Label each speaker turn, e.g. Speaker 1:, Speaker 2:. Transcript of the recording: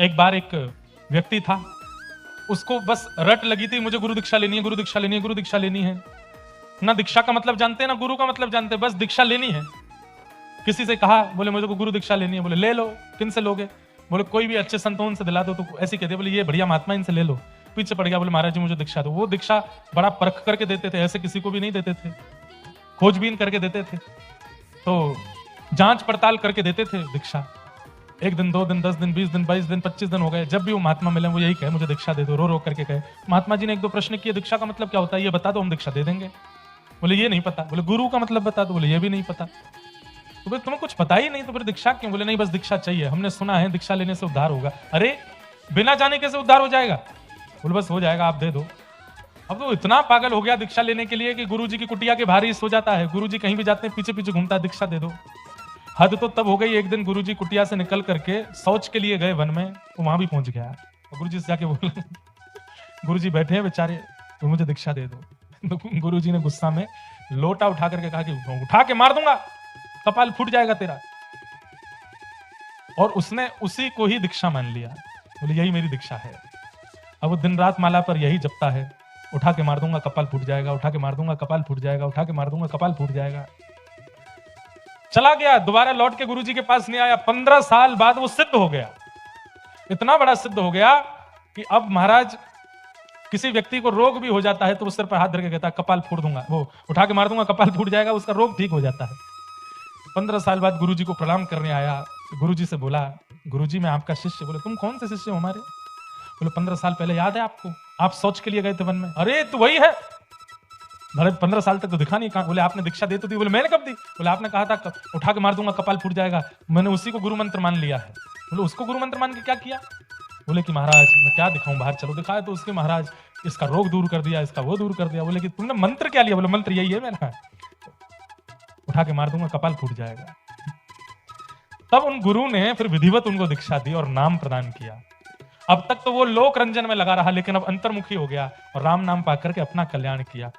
Speaker 1: एक बार एक व्यक्ति था, उसको बस रट लगी थी मुझे गुरु दीक्षा लेनी है, गुरु दीक्षा लेनी है, गुरु दीक्षा लेनी है। ना दीक्षा का मतलब जानते हैं ना गुरु का मतलब जानते हैं, बस दीक्षा लेनी है। किसी से कहा, बोले मुझे को गुरु दीक्षा लेनी है। बोले ले लो। किन से लोगे? बोले कोई भी अच्छे संतों से दिला दो। तो ऐसे कहते, बोले ये बढ़िया महात्मा, इनसे ले लो। पीछे पड़ गया, बोले महाराज जी मुझे दीक्षा दो। वो दीक्षा बड़ा परख करके देते थे, ऐसे किसी को भी नहीं देते थे, खोजबीन करके देते थे, तो जांच पड़ताल करके देते थे दीक्षा। एक दिन, 2 दिन, 10 दिन, 20 दिन, 22 दिन, 25 दिन हो गए। जब भी वो महात्मा मिले वो यही कहे मुझे दीक्षा दे दो, रो रो करके कहे। महात्मा जी ने 1-2 प्रश्न किए, दीक्षा का मतलब क्या होता है ये बता दो, हम दीक्षा दे देंगे। बोले ये नहीं पता। बोले गुरु का मतलब बता दो। बोले ये भी नहीं पता। तो बोले तुम्हें कुछ पता ही नहीं तो फिर दीक्षा क्यों? बोले नहीं बस दीक्षा चाहिए, हमने सुना है दीक्षा लेने से उद्धार होगा। अरे बिना जाने कैसे उद्धार हो जाएगा? बोले बस हो जाएगा, आप दे दो। अब तो इतना पागल हो गया दीक्षा लेने के लिए कि गुरुजी की कुटिया के बाहर ही सो जाता है। गुरुजी कहीं भी जाते हैं पीछे पीछे घूमता है, दीक्षा दे दो। हद तो तब हो गई, एक दिन गुरुजी कुटिया से निकल करके शौच के लिए गए वन में, तो वहां भी पहुंच गया और गुरुजी से जाके बोला, गुरुजी बैठे हैं बेचारे, तो मुझे दीक्षा दे दो। तो गुरुजी ने गुस्सा में लोटा उठा करके कहा कि उठा के मार दूंगा, कपाल फूट जाएगा तेरा। और उसने उसी को ही दीक्षा मान लिया। बोले यही मेरी दीक्षा है। अब वो दिन रात माला पर यही जपता है, उठा के मार दूंगा कपाल फूट जाएगा, उठा के मार दूंगा कपाल फूट जाएगा, उठा के मार दूंगा कपाल फूट जाएगा। चला गया, दोबारा लौट के गुरुजी के पास नहीं आया। 15 साल बाद वो सिद्ध हो गया, इतना बड़ा सिद्ध हो गया कि अब महाराज किसी व्यक्ति को रोग भी हो जाता है तो वो सिर पर हाथ धर के कहता है कपाल फोड़ दूंगा, वो उठा के मार दूंगा कपाल फूट जाएगा, उसका रोग ठीक हो जाता है। 15 साल बाद गुरुजी को प्रणाम करने आया। गुरुजी से बोला, गुरुजी मैं आपका शिष्य। बोले तुम कौन से शिष्य हो हमारे? बोले 15 साल पहले याद है आपको, आप शौच के लिए गए थे वन में। अरे तू वही है? अरे 15 साल तक तो दिखा नहीं। कहा? बोले आपने दीक्षा दे तो दी। बोले मैंने कब दी? बोले आपने कहा था उठा के मार दूंगा कपाल फूट जाएगा, मैंने उसी को गुरु मंत्र मान लिया है। बोले उसको गुरु मंत्र मान के क्या किया? बोले कि महाराज मैं क्या दिखाऊं, बाहर चलो। दिखाया तो उसके महाराज इसका रोग दूर कर दिया, इसका वो दूर कर दिया। बोले कि तुमने मंत्र क्या लिया? बोले मंत्र यही है मेरा, उठा के मार दूंगा कपाल फूट जाएगा। तब उन गुरु ने फिर विधिवत उनको दीक्षा दी और नाम प्रदान किया। अब तक तो वो लोक रंजन में लगा रहा, लेकिन अब अंतर्मुखी हो गया और राम नाम पाकर के अपना कल्याण किया।